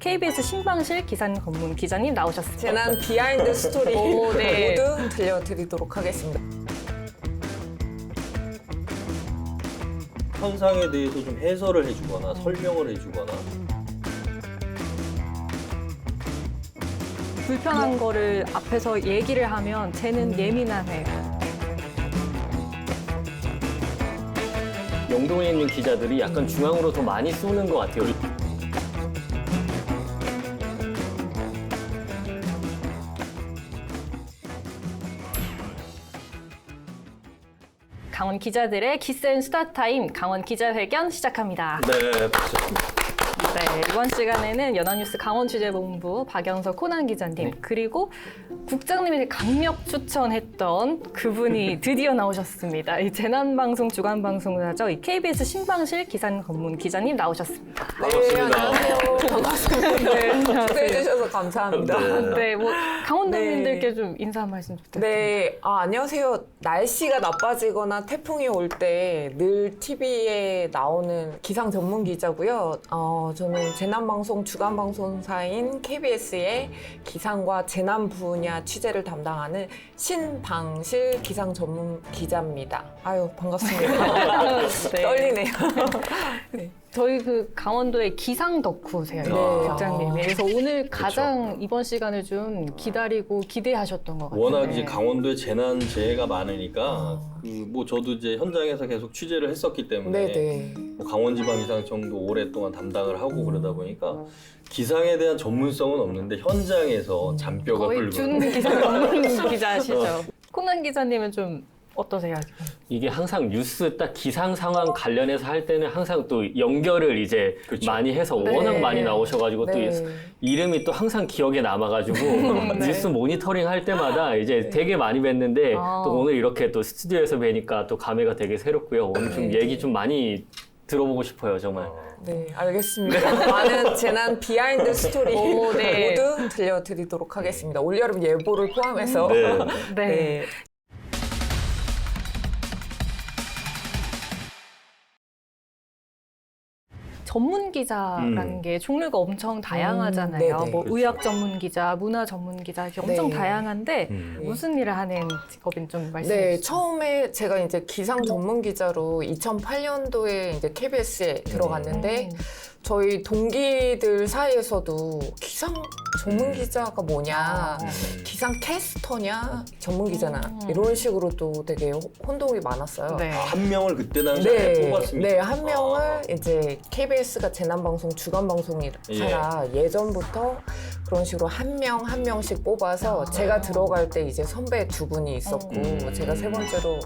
KBS 신방실 기상 전문 기자님 나오셨습니다. 재난 비하인드 스토리 오, 네. 모두 들려드리도록 하겠습니다. 현상에 대해서 좀 해설을 해주거나 설명을 해주거나 불편한 거를 앞에서 얘기를 하면 쟤는 예민하네. 영동에 있는 기자들이 약간 중앙으로 더 많이 쏘는 것 같아요. 강원 기자들의 기센 수다 타임 강원 기자회견 시작합니다. 네, 맞습니다. 네, 이번 시간에는 연합뉴스 강원취재본부 박영석 코난 기자님 그리고 국장님이 강력 추천했던 그분이 드디어 나오셨습니다. 이 재난방송 주간방송사죠. 이 KBS 신방실 기상 전문 기자님 나오셨습니다. 네, 안녕하세요. 반갑습니다. 네, 안녕하세요. 초대해주셔서 감사합니다. 네. 네, 뭐 강원도민들께 네. 좀 인사 한 말씀 부탁드립니다. 네, 안녕하세요. 날씨가 나빠지거나 태풍이 올 때 늘 TV에 나오는 기상 전문 기자고요. 저는 재난방송 주간방송사인 KBS의 기상과 재난 분야 취재를 담당하는 신방실 기상 전문 기자입니다. 아유, 반갑습니다. 네. 떨리네요. 저희 그 강원도의 기상 덕후세요, 네. 국장님이. 그래서 오늘 가장 이번 시간을 좀 기다리고 기대하셨던 것 같아요. 워낙 이제 강원도에 재난재해가 많으니까 뭐 저도 이제 현장에서 계속 취재를 했었기 때문에 네네. 뭐 강원지방기상청도 오랫동안 담당을 하고 그러다 보니까 기상에 대한 전문성은 없는데 현장에서 잔뼈가 거의 붉은 준 기상 전문 기자시죠. 코난 기자님은 좀 어떠세요? 이게 항상 뉴스 딱 기상 상황 관련해서 할 때는 항상 또 연결을 이제 그렇죠. 많이 해서 네. 워낙 많이 나오셔가지고 네. 또 이름이 또 항상 기억에 남아가지고 네. 뉴스 모니터링 할 때마다 이제 되게 많이 뵀는데 아. 또 오늘 이렇게 또 스튜디오에서 뵈니까 또 감회가 되게 새롭고요. 오늘 좀 얘기 좀 많이 들어보고 싶어요, 정말. 네, 알겠습니다. 많은 재난 비하인드 스토리 오, 네. 모두 들려드리도록 하겠습니다. 올여름 예보를 포함해서. 네. 네. 네. 전문 기자라는 게 종류가 엄청 다양하잖아요. 네네. 뭐 그렇죠. 의학 전문 기자, 문화 전문 기자 이렇게 엄청 네. 다양한데 음. 무슨 일을 하는 직업인 좀 말씀해 네, 주시죠. 처음에 제가 이제 기상 전문 기자로 2008년도에 이제 KBS에 들어갔는데 저희 동기들 사이에서도 기상 전문 기자가 뭐냐, 기상 캐스터냐, 전문 기자나 이런 식으로 또 되게 혼동이 많았어요. 네. 한 명을 그때 당시에 뽑았습니다. 네, 한 명을 이제 KBS가 재난방송 주간방송이라 예전부터 그런 식으로 한 명씩 뽑아서 제가 들어갈 때 이제 선배 두 분이 있었고 제가 세 번째로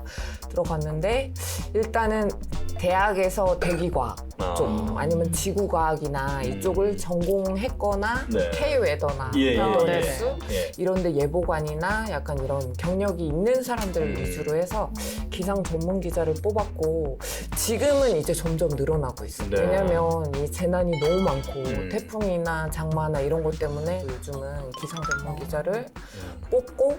들어갔는데 일단은 대학에서 대기과학 쪽 아니면 지구과학이나 이쪽을 전공했거나 네. K웨더나 예, 네. 뉴스 예. 이런데 예보관이나 약간 이런 경력이 있는 사람들 위주로 해서 기상 전문 기자를 뽑았고 지금은 이제 점점 늘어나고 있어요. 네. 왜냐면 이 재난이 너무 많고 음. 태풍이나 장마나 이런 것 때문에 요즘은 기상 전문 기자를 뽑고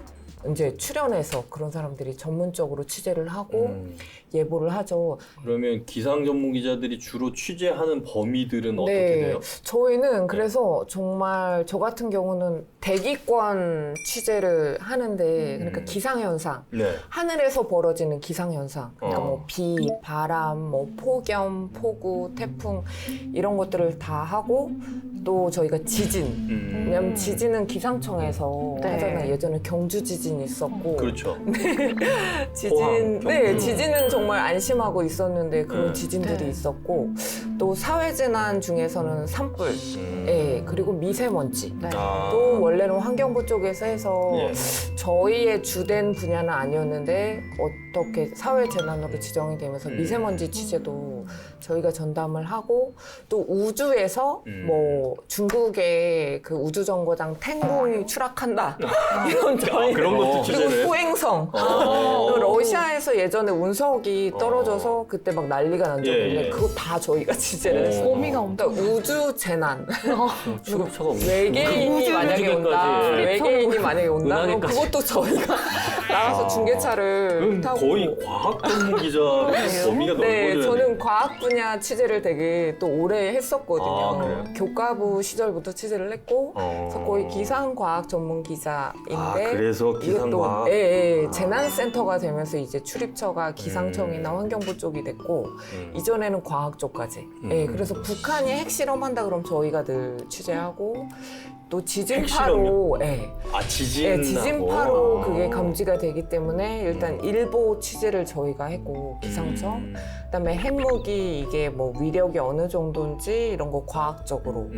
이제 출연해서 그런 사람들이 전문적으로 취재를 하고 예보를 하죠. 그러면 기상 전문 기자들이 주로 취재하는 범위들은 어떻게 네, 돼요? 저희는 그래서 정말 저 같은 경우는 대기권 취재를 하는데 그러니까 기상현상 네. 하늘에서 벌어지는 기상현상 그러니까 어. 뭐 비, 바람, 뭐 폭염, 폭우, 태풍 이런 것들을 다 하고 또 저희가 지진 왜냐면 지진은 기상청에서 네. 하잖아요. 예전에 경주 지진이 있었고 그렇죠. 지진, 포항, 네, 경주. 지진은 정말 안심하고 있었는데 그런 네. 지진들이 네. 있었고 또 사회재난 중에서는 산불, 예, 그리고 미세먼지 네. 또 원래는 환경부 쪽에서 해서 예. 저희의 주된 분야는 아니었는데 어떻게 사회재난으로 지정이 되면서 미세먼지 취재도 저희가 전담을 하고 또 우주에서 뭐 중국의 그 우주정거장 탱궁이 추락한다 이런 저희 그런 것도 그리고 취재를 포행성 또 러시아에서 예전에 운석이 떨어져서 그때 막 난리가 난 적이 있는데 예. 그거 다 저희가 취재를 했어요. 범위가 엄청 그러니까 우주 재난 취급처가 없네. 외계인이 만약에 온다 우주계까지. 외계인이 만약에 온다 그럼 은하계까지. 그것도 저희가 나가서 중계차를 그럼 타고 거의 과학 전문 기자 범위가 네, 넓어져야 저는 과학 분야 취재를 되게 또 오래 했었거든요. 아, 그래요? 교과부 시절부터 취재를 했고, 그래서 거의 기상과학 전문 기자인데. 아, 그래서 이게 기상과학? 또, 예, 예, 재난센터가 되면서 이제 출입처가 기상청이나 환경부 쪽이 됐고, 이전에는 과학 쪽까지. 예, 그래서 북한이 핵실험한다 그럼 저희가 늘 취재하고, 또 지진파로, 예. 아, 지진. 네, 지진파로 그게 감지가 되기 때문에 일단 일보 취재를 저희가 했고 기상청 그다음에 핵무기 이게 뭐 위력이 어느 정도인지 이런 거 과학적으로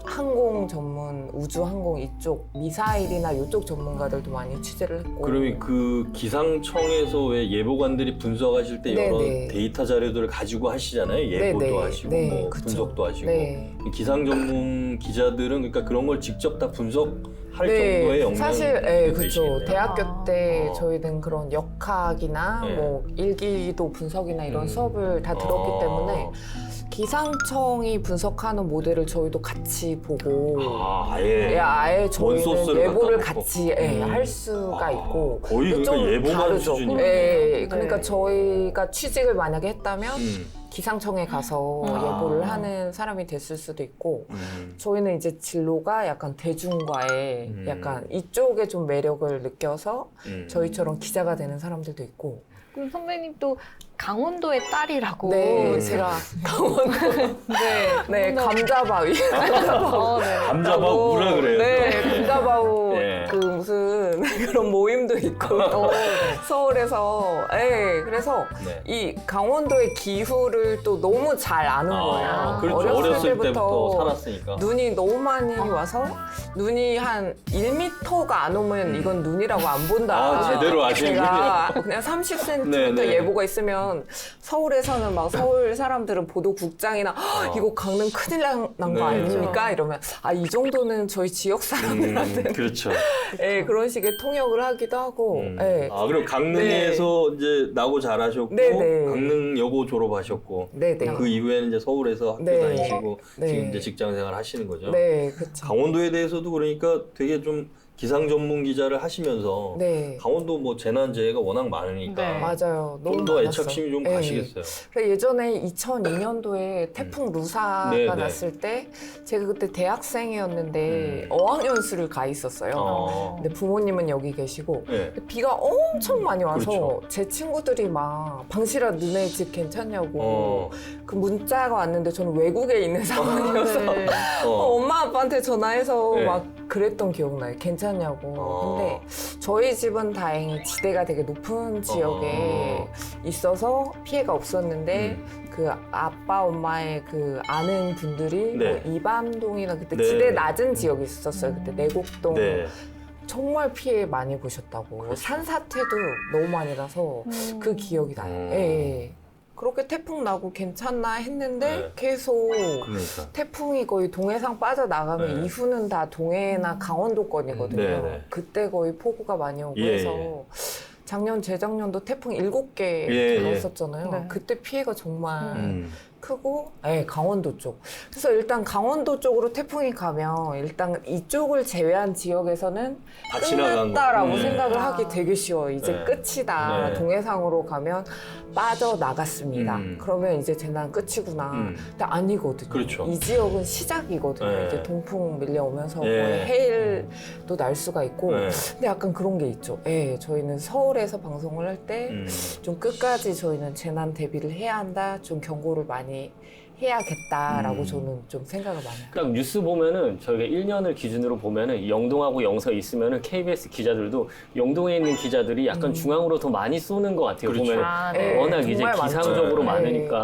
항공 전문 우주 항공 이쪽 미사일이나 이쪽 전문가들도 많이 취재를 했고 그러면 그 기상청에서 왜 예보관들이 분석하실 때 여러 네네. 데이터 자료들을 가지고 하시잖아요. 예보도 네네. 하시고 네, 뭐 그쵸. 분석도 하시고. 네. 기상 전문 기자들은 그러니까 그런 걸 직접 다 분석할 네, 정도의 역량이 사실 예, 그렇죠. 되시겠네요. 대학교 때 어. 저희는 그런 역학이나 네. 뭐 일기도 분석이나 이런 수업을 다 들었기 때문에 기상청이 분석하는 모델을 저희도 같이 보고 아예 아예 저희는 원소스를 예보를 갖다 놓고. 같이 할 수가 있고 거의 그러니까 좀 예보관 다르죠. 수준이네요. 예, 그러니까 네. 저희가 취직을 만약에 했다면 음. 기상청에 가서 아. 예보를 하는 사람이 됐을 수도 있고 저희는 이제 진로가 약간 대중과의 약간 이쪽에 좀 매력을 느껴서 저희처럼 기자가 되는 사람들도 있고 그럼 선배님 또 강원도의 딸이라고. 네, 제가 강원도 네, 감자바위 네. 감자밥 우라 그래요. 네, 감자바우 예. 그 무슨 그런 모임도 있고 서울에서 그래서 네. 이 강원도의 기후를 또 너무 잘 아는 거예요. 그렇죠. 어렸을 때부터 살았으니까. 눈이 너무 많이 와서 눈이 한 1m가 안 오면 이건 눈이라고 안 본다. 아, 제대로 아시는군요. 제가 그냥 30cm부터 네, 네. 예보가 있으면 서울에서는 막 서울 사람들은 보도국장이나 이거 강릉 큰일 난 거 네. 아닙니까? 이러면 이 정도는 저희 지역 사람들한테 그렇죠. 그런 식의 통역을 하기도 하고 아, 그럼 강릉에서 이제 나고 자라셨고 네, 네. 강릉여고 졸업하셨고 네네. 그 이후에는 이제 서울에서 학교 네. 다니시고 네. 지금 이제 직장 생활 하시는 거죠. 네, 그렇죠. 강원도에 대해서도 그러니까 되게 좀 기상 전문 기자를 하시면서 네. 강원도 뭐 재난재해가 워낙 많으니까 네. 맞아요. 너무 좀 더 많았어요. 애착심이 좀 네. 가시겠어요. 그래서 예전에 2002년도에 태풍 루사가 네, 네. 났을 때 제가 그때 대학생이었는데 어학연수를 가 있었어요. 근데 부모님은 여기 계시고 네. 비가 엄청 많이 와서 그렇죠. 제 친구들이 막 방실아 너네 집 괜찮냐고 그 문자가 왔는데 저는 외국에 있는 상황이어서 네. 엄마 아빠한테 전화해서 네. 막 그랬던 기억나요. 괜찮냐고. 근데 저희 집은 다행히 지대가 되게 높은 지역에 있어서 피해가 없었는데 그 아빠 엄마의 그 아는 분들이 네. 뭐 이밤동이나 그때 네. 지대 낮은 지역이 있었어요. 그때 내곡동 네. 정말 피해 많이 보셨다고. 산사태도 너무 많이 나서 그 기억이 나요. 예. 그렇게 태풍 나고 괜찮나 했는데 네. 계속 그러니까. 태풍이 거의 동해상 빠져나가면 네. 이후는 다 동해나 강원도권이거든요. 네, 네. 그때 거의 폭우가 많이 오고 예, 해서 예. 작년, 재작년도 태풍 7개 예, 들어왔었잖아요. 네. 그때 피해가 정말 크고 강원도 쪽. 그래서 일단 강원도 쪽으로 태풍이 가면 일단 이쪽을 제외한 지역에서는 다 지나간 끝났다라고 거. 네. 생각을 하기 되게 쉬워요. 이제 네. 끝이다. 네. 동해상으로 가면 빠져나갔습니다. 그러면 이제 재난 끝이구나. 근데 아니거든요. 그렇죠. 이 지역은 시작이거든요. 네. 이제 동풍 밀려오면서 네. 거의 해일도 날 수가 있고. 네. 근데 약간 그런 게 있죠. 저희는 서울에서 방송을 할 때 좀 끝까지 저희는 재난 대비를 해야 한다. 좀 경고를 많이 해야겠다라고 저는 좀 생각을 많이 해요. 딱 뉴스 보면은 저희가 1년을 기준으로 보면은 영동하고 영서 있으면은 KBS 기자들도 영동에 있는 기자들이 약간 중앙으로 더 많이 쏘는 것 같아요. 그렇죠. 보면은 네. 워낙 이제 정말 많죠. 기상적으로 네. 많으니까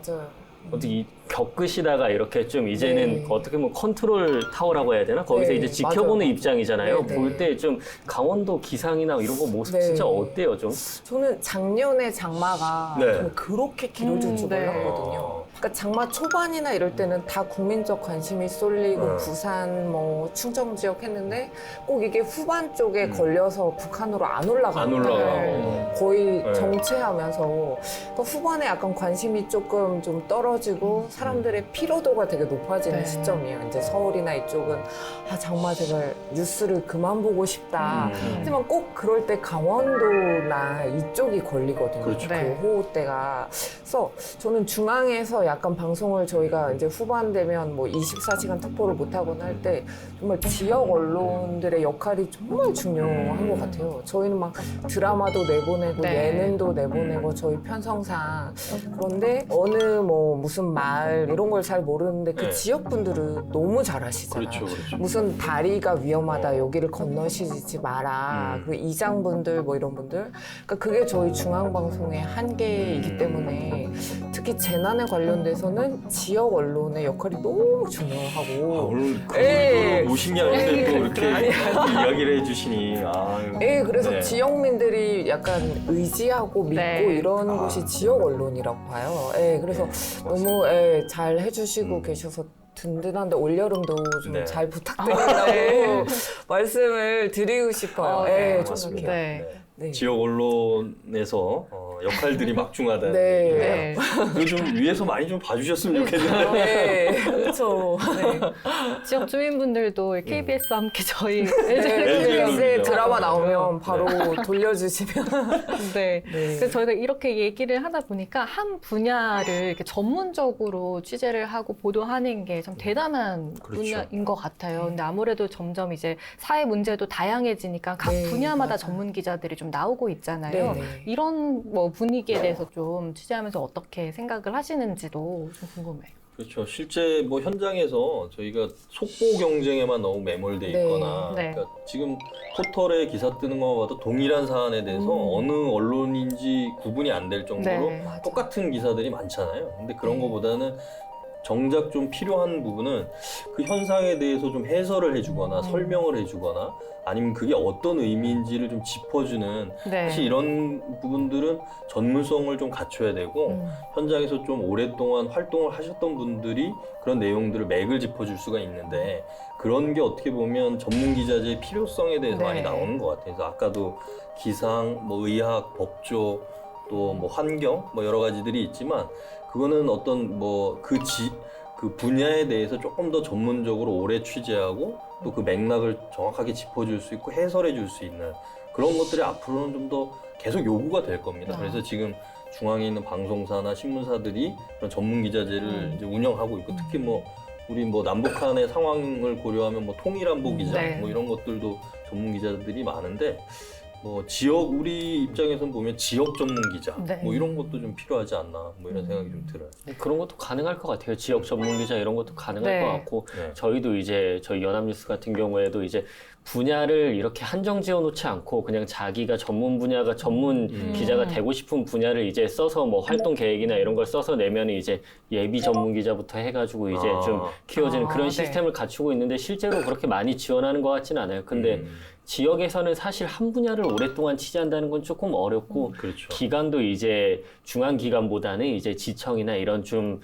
맞아요. 어떻게 겪으시다가 이렇게 좀 이제는 네. 어떻게 보면 컨트롤 타워라고 해야 되나? 거기서 네, 이제 지켜보는 맞아요. 입장이잖아요. 네, 네. 볼 때 좀 강원도 기상이나 이런 거 모습 네. 진짜 어때요, 좀? 저는 작년에 장마가 네. 좀 그렇게 길어질 줄 네. 몰랐거든요. 그러니까 그러니까 장마 초반이나 이럴 때는 다 국민적 관심이 쏠리고 부산 뭐 충청 지역 했는데 꼭 이게 후반 쪽에 걸려서 북한으로 안 올라가는 안 올라가고. 거의 네. 정체하면서 그 후반에 약간 관심이 조금 좀 떨어지고 사람들의 피로도가 되게 높아지는 네. 시점이에요. 이제 서울이나 이쪽은 아 장마 제발 뉴스를 그만 보고 싶다. 하지만 꼭 그럴 때 강원도나 이쪽이 걸리거든요. 그렇죠. 그 네. 호우때가. 그래서 저는 중앙에서 약간 방송을 저희가 이제 후반 되면 뭐 24시간 특보를 못 하거나 할 때 정말 지역 언론들의 역할이 정말 중요한 것 같아요. 저희는 막 드라마도 내보내고 네. 예능도 내보내고 저희 편성상 그런데 어느 뭐 무슨 마을 이런 걸 잘 모르는데 그 네. 지역 분들은 너무 잘 아시잖아요. 그렇죠, 그렇죠. 무슨 다리가 위험하다 여기를 건너시지 마라 그 이장분들 뭐 이런 분들 그러니까 그게 저희 중앙방송의 한계이기 때문에 특히 재난에 관련돼서는 지역 언론의 역할이 너무 중요하고 오늘 예. 그분을 모신 게 아닌데 또 이렇게 이야기를 해주시니 예, 그래서 네. 지역민들이 약간 의지하고 믿고 네. 이런 곳이 지역 언론이라고 봐요. 예, 그래서 너무 예, 잘 해주시고 계셔서 든든한데 올여름도 좀 네. 잘 부탁드린다고 말씀을 드리고 싶어요. 네, 예, 맞습니다. 네. 네. 지역 언론에서 역할들이 막중하다는 네. 네. 이거 좀 위에서 많이 좀 봐주셨으면 좋겠는데. 네, 그렇죠. 네. 지역 주민분들도 KBS와 함께 저희 네, LG KBS에 그럼요. 드라마 나오면 바로 돌려주시면. 네. 네. 그래서 저희가 이렇게 얘기를 하다 보니까 한 분야를 이렇게 전문적으로 취재를 하고 보도하는 게 참 대단한 그렇죠. 분야인 것 같아요. 근데 아무래도 점점 이제 사회 문제도 다양해지니까 각 네, 분야마다 맞아요. 전문 기자들이 좀 나오고 있잖아요. 네, 네. 이런 뭐 분위기에 대해서 좀 취재하면서 어떻게 생각을 하시는지도 좀 궁금해요. 그렇죠. 실제 뭐 현장에서 저희가 속보 경쟁에만 너무 매몰돼 네. 있거나 네. 그러니까 지금 포털에 기사 뜨는 거 봐도 동일한 사안에 대해서 어느 언론인지 구분이 안 될 정도로 네. 맞아. 똑같은 기사들이 많잖아요. 근데 그런 거보다는 정작 좀 필요한 부분은 그 현상에 대해서 좀 해설을 해주거나 설명을 해주거나 아니면 그게 어떤 의미인지를 좀 짚어주는 네. 사실 이런 부분들은 전문성을 좀 갖춰야 되고 현장에서 좀 오랫동안 활동을 하셨던 분들이 그런 내용들을 맥을 짚어줄 수가 있는데 그런 게 어떻게 보면 전문 기자재의 필요성에 대해서 네. 많이 나오는 것 같아요. 그래서 아까도 기상, 뭐 의학, 법조, 또 뭐 환경, 뭐 여러 가지들이 있지만 그거는 어떤 뭐 그 분야에 대해서 조금 더 전문적으로 오래 취재하고 또 그 맥락을 정확하게 짚어줄 수 있고 해설해 줄 수 있는 그런 것들이 앞으로는 좀 더 계속 요구가 될 겁니다. 그래서 지금 중앙에 있는 방송사나 신문사들이 그런 전문 기자재를 이제 운영하고 있고 특히 뭐 우리 뭐 남북한의 상황을 고려하면 뭐 통일안보 기자 네. 뭐 이런 것들도 전문 기자들이 많은데 뭐 지역 우리 입장에선 보면 지역 전문 기자 네. 뭐 이런 것도 좀 필요하지 않나 뭐 이런 생각이 좀 들어요. 그런 것도 가능할 것 같아요. 지역 전문 기자 이런 것도 가능할 네. 것 같고 네. 저희도 이제 저희 연합뉴스 같은 경우에도 이제 분야를 이렇게 한정 지어 놓지 않고 그냥 자기가 전문 분야가 전문 기자가 되고 싶은 분야를 이제 써서 뭐 활동 계획이나 이런 걸 써서 내면 이제 예비 전문 기자부터 해가지고 이제 좀 키워지는 그런 네. 시스템을 갖추고 있는데 실제로 그렇게 많이 지원하는 것 같지는 않아요. 근데 지역에서는 사실 한 분야를 오랫동안 취재한다는 건 조금 어렵고 그렇죠. 기관도 이제 중앙 기관보다는 이제 지청이나 이런 좀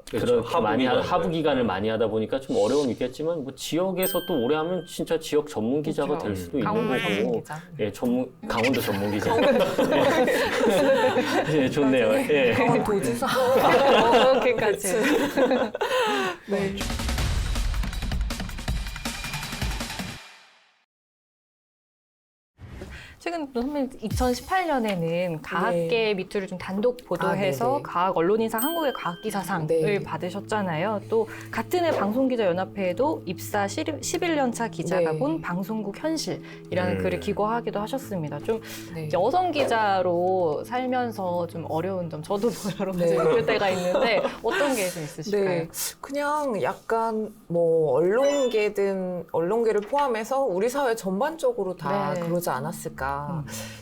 그렇죠. 그렇게 많이 하부 하부 기관을 네. 많이 하다 보니까 좀 어려움이 있겠지만 뭐 지역에서 또 오래 하면 진짜 지역 전문 기자가 그렇죠. 될 수도 강원도 있는 전문 거고. 기자. 예, 강원도 전문 기자. 예, 좋네요. 예. 도지사. 그렇게까지. 네. 최근 또 선배님 2018년에는 과학계 미투를 좀 단독 보도해서 네네. 과학 언론인상 한국의 과학기사상을 네. 받으셨잖아요. 또 같은 해 방송기자연합회에도 입사 11년 차 기자가 네. 본 방송국 현실이라는 글을 기고하기도 하셨습니다. 좀 네. 여성 기자로 살면서 좀 어려운 점, 저도 뭐 여러 가지 네. 느낄 때가 있는데 어떤 게 좀 있으실까요? 네, 그냥 약간 뭐 언론계를 포함해서 우리 사회 전반적으로 다 네. 그러지 않았을까.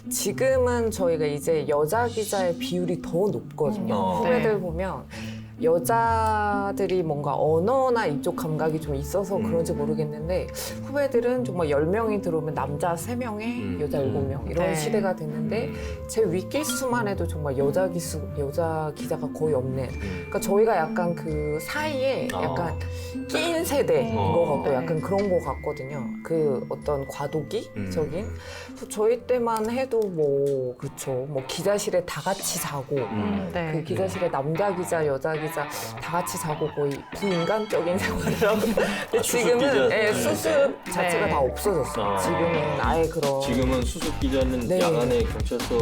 지금은 저희가 이제 여자 기자의 비율이 더 높거든요. 네. 후배들 보면 여자들이 뭔가 언어나 이쪽 감각이 좀 있어서 그런지 모르겠는데 후배들은 정말 10명이 들어오면 남자 3명에 여자 7명 이런 네. 시대가 됐는데 제 윗기수만 해도 정말 여자 기자가 거의 없는 그러니까 저희가 약간 그 사이에 약간 끼인 세대인 것 같고 약간 그런 것 같거든요. 그 어떤 과도기적인 그래서 저희 때만 해도 뭐 그렇죠. 뭐 기자실에 다 같이 자고 네. 그 기자실에 남자 기자, 여자 기자 다 같이 자고 거의 비인간적인 생활을 하고 근데 수습 지금은 기자. 예, 수습 자체가 네. 다 없어졌어요. 지금은 아예 그런 지금은 수습 기자는 네. 야간에 경찰서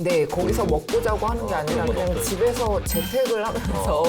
네 거기서 먹고 자고 하는 게 아니라 그런 건 그냥 없어요. 집에서 재택을 하면서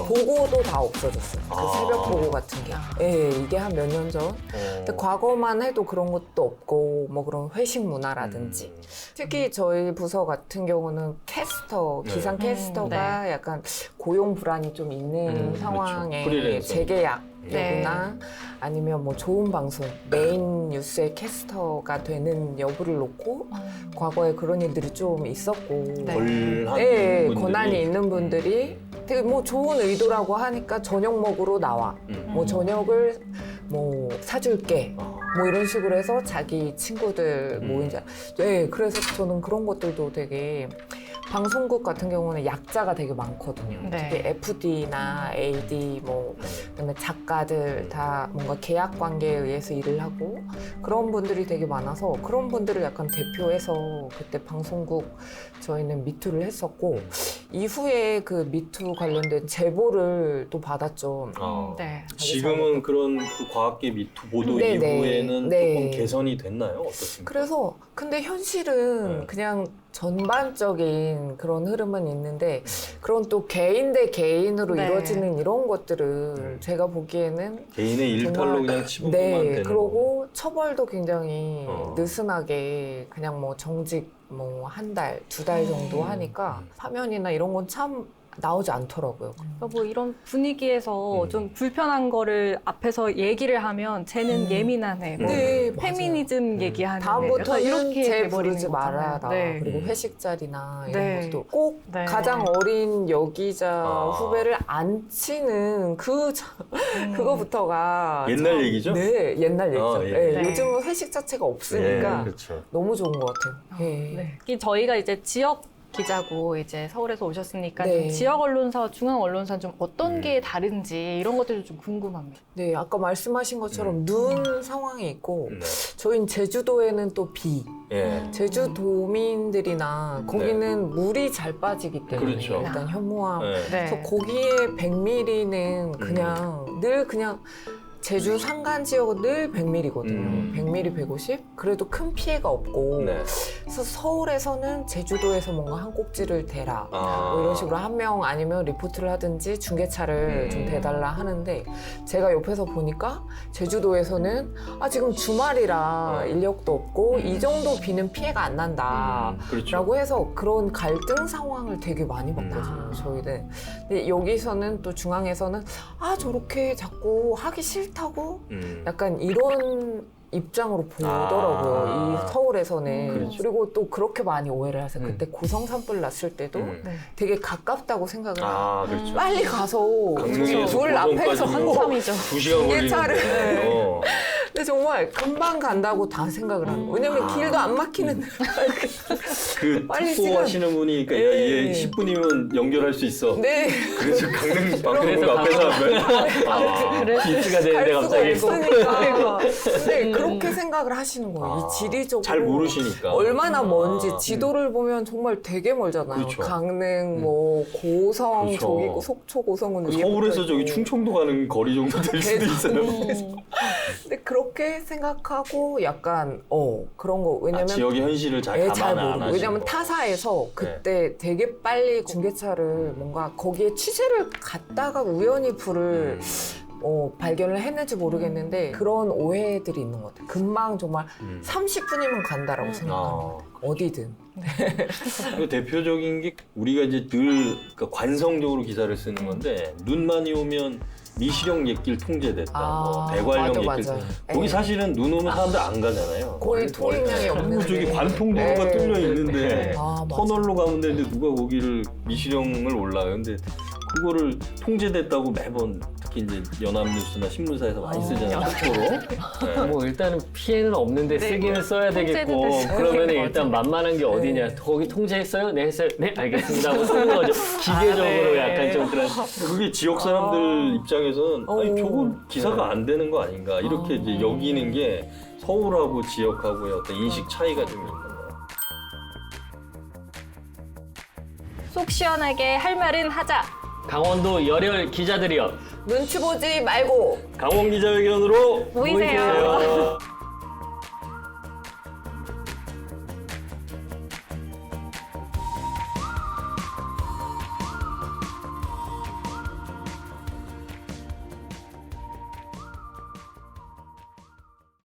보고도 다 없어졌어요. 그 새벽 보고 같은 게. 예, 이게 한 몇 년 전. 근데 과거만 해도 그런 것도 없고 뭐 그런 회식 문화라든지 특히 저희 부서 같은 경우는 캐스터, 기상 캐스터가 약간 고용 불안이 좀 있는 상황에 프리랜서. 재계약 네. 여부나 아니면 뭐 좋은 방송, 메인 뉴스의 캐스터가 되는 여부를 놓고 과거에 그런 일들이 좀 있었고 네. 권한 네, 분들이 권한이 있는 분들이 되게 뭐 좋은 의도라고 하니까 저녁 먹으러 나와. 뭐 저녁을 뭐 사줄게. 뭐 이런 식으로 해서 자기 친구들 모인 자. 네, 그래서 저는 그런 것들도 되게 방송국 같은 경우는 약자가 되게 많거든요. 네. 특히 FD나 AD 뭐 그다음에 작가들 다 뭔가 계약 관계에 의해서 일을 하고 그런 분들이 되게 많아서 그런 분들을 약간 대표해서 그때 방송국 저희는 미투를 했었고 이후에 그 미투 관련된 제보를 또 받았죠. 네. 지금은 그런 그 과학계 미투 보도 네, 네. 이후에는 네. 조금 개선이 됐나요? 어떻습니까? 그래서 근데 현실은 네. 그냥 전반적인 그런 흐름은 있는데 그런 또 개인 대 개인으로 네. 이루어지는 이런 것들을 제가 보기에는 개인의 일탈로 정말 그냥 치부만 네 되는 그러고 처벌도 굉장히 어. 느슨하게 그냥 뭐 정직 뭐 한 달, 2달 정도 하니까 파면이나 이런 건 참 나오지 않더라고요. 그러니까 뭐 이런 분위기에서 좀 불편한 거를 앞에서 얘기를 하면 쟤는 예민한 애, 뭐 네, 맞아요. 페미니즘 얘기하는 애. 다음부터는 이렇게 제 돼버리는 부르지 거잖아요. 말아라. 네. 그리고 회식 자리나 이런 네. 것도 꼭 네. 가장 어린 여기자 후배를 안 치는 그거부터가 옛날 참- 얘기죠? 네, 옛날 얘기죠. 예. 네, 네. 요즘은 회식 자체가 없으니까 그렇죠. 너무 좋은 것 같아요. 예. 네. 특히 저희가 이제 지역 기자고 이제 서울에서 오셨으니까 네. 좀 지역 언론사와 중앙 언론사 좀 어떤 게 다른지 이런 것들도 좀 궁금합니다. 네, 아까 말씀하신 것처럼 눈 상황이 있고 네. 저희는 제주도에는 또 비. 예. 제주도민들이나 거기는 물이 잘 빠지기 때문에 그렇죠. 일단 현무암 네. 그래서 거기에 100mm는 그냥 늘 그냥 제주 산간 지역은 늘 100mm거든요. 100mm, 150? 그래도 큰 피해가 없고 네. 그래서 서울에서는 제주도에서 뭔가 한 꼭지를 대라 아. 뭐 이런 식으로 한 명 아니면 리포트를 하든지 중계차를 좀 대달라 하는데 제가 옆에서 보니까 제주도에서는 지금 주말이라 인력도 없고 이 정도 비는 피해가 안 난다 그렇죠. 라고 해서 그런 갈등 상황을 되게 많이 봤거든요, 저희는. 근데 여기서는 또 중앙에서는 저렇게 자꾸 하기 싫다고 약간 이런 입장으로 보더라고요, 이 서울에서는. 그렇죠. 그리고 또 그렇게 많이 오해를 하세요. 그때 고성 산불 났을 때도 네. 되게 가깝다고 생각을 해요. 그렇죠. 빨리 가서 강릉에서 불 앞에서 고성까지 한참이죠. 2시간 중계차를. 걸리는데. 근데 정말 금방 간다고 다 생각을 하는 거예요. 왜냐면 길도 안 막히는데. 그 빨리 특보 시간- 하시는 분이 그러니까 네. 얘 10분이면 연결할 수 있어. 네. 그래서 강릉 방송국 그래서 앞에서 한 거야. 그래서 비트가 되는데 갈 수가 갑자기 없으니까. 근데 그렇게 생각을 하시는 거예요. 이 지리적으로. 잘 모르시니까. 얼마나 먼지. 지도를 보면 정말 되게 멀잖아요. 그렇죠. 강릉, 뭐 고성, 그렇죠. 저기 속초, 고성은 위에 서울에서 붙어 저기 있고. 충청도 가는 거리 정도 될 수도 있어요. 근데 그렇게 생각하고 약간 그런 거 왜냐면 지역의 현실을 잘 잘 감안 안 모르고 하시고. 왜냐면 타사에서 그때 되게 빨리 중계차를 뭔가 거기에 취재를 갔다가 우연히 불을 발견을 했는지 모르겠는데 그런 오해들이 있는 것 같아요. 금방 정말 30분이면 간다라고 생각합니다. 어디든. 그 대표적인 게 우리가 이제 늘 그러니까 관성적으로 기사를 쓰는 건데 눈 많이 오면 미시령 옛길 통제됐다, 뭐 대관령 맞아, 옛길 맞아. 거기 예. 사실은 눈 오면 사람들 안 가잖아요. 거의 통행량이 없는데. 저기 관통도로가 네. 뚫려 있는데 맞아. 터널로 가면 되는데 누가 거기를 미시령을 올라요. 근데 그거를 통제됐다고 매번 특히 이제 연합뉴스나 신문사에서 많이 쓰잖아요. 속보로. 뭐 일단은 피해는 없는데 네. 쓰기는 써야 되겠고 통제는 됐어요. 그러면 네, 일단 맞아요. 만만한 게 어디냐 거기 통제했어요? 네 했어요? 네 알겠습니다 하고 쓰는 거죠. 기계적으로 네. 약간 좀 그런 그게 지역 사람들 입장에서는 아니 오. 저건 기사가 안 되는 거 아닌가 이렇게 이제 여기는 게 서울하고 지역하고의 어떤 인식 차이가 좀 있는 거예요. 속 시원하게 할 말은 하자. 강원도 열혈 기자들이여 눈치 보지 말고 강원 기자회견으로 모이세요.